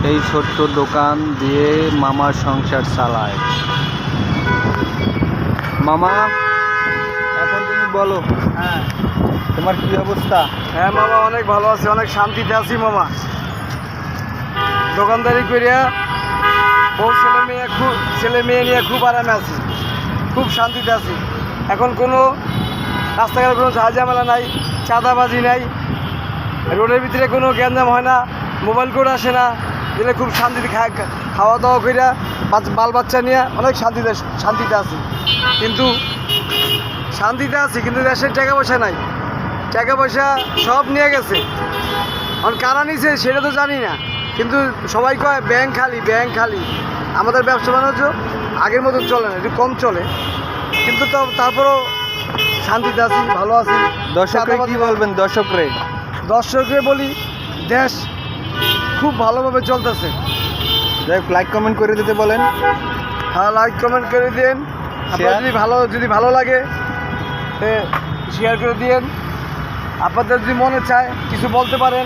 এই ছোট্ট দোকান দিয়ে মামার সংসার চালায়। মামা, এখন তুমি বলো, হ্যাঁ তোমার কি অবস্থা? হ্যাঁ মামা, অনেক ভালো আছি, অনেক শান্তিতে আছি মামা। দোকানদারি করিয়া বউ ছেলে মেয়ে নিয়ে খুব আরামে আছি, খুব শান্তিতে আছি। এখন কোনো রাস্তাঘাটে কোনো ঝামেলা নাই, চাঁদাবাজি নাই, রোডের ভিতরে কোনো গ্যাঞ্জাম হয় না, মোবাইল কোড আসে না। দিলে খুব শান্তিতে খাওয়া দাওয়া করিয়া বাল বাচ্চা নিয়ে অনেক শান্তিতে আছি। কিন্তু দেশের টাকা পয়সা নাই, টাকা পয়সা সব নিয়ে গেছে। এখন কারা নিছে সেটা তো জানি না, কিন্তু সবাই কয় ব্যাংক খালি। আমাদের ব্যবসা বাণিজ্য আগের মতন চলে না, একটু কম চলে, কিন্তু তারপরও শান্তিতে আছি, ভালো আছি। দর্শকরা কি বলবেন? দর্শককে বলি, দেশ খুব ভালোভাবে চলতেছে। যাই হোক, লাইক কমেন্ট করে দিতে বলেন। হ্যাঁ, লাইক কমেন্ট করে দিন। আপনার যদি ভালো লাগে শেয়ার করে দিন। আপনাদের যদি মনে চায় কিছু বলতে পারেন।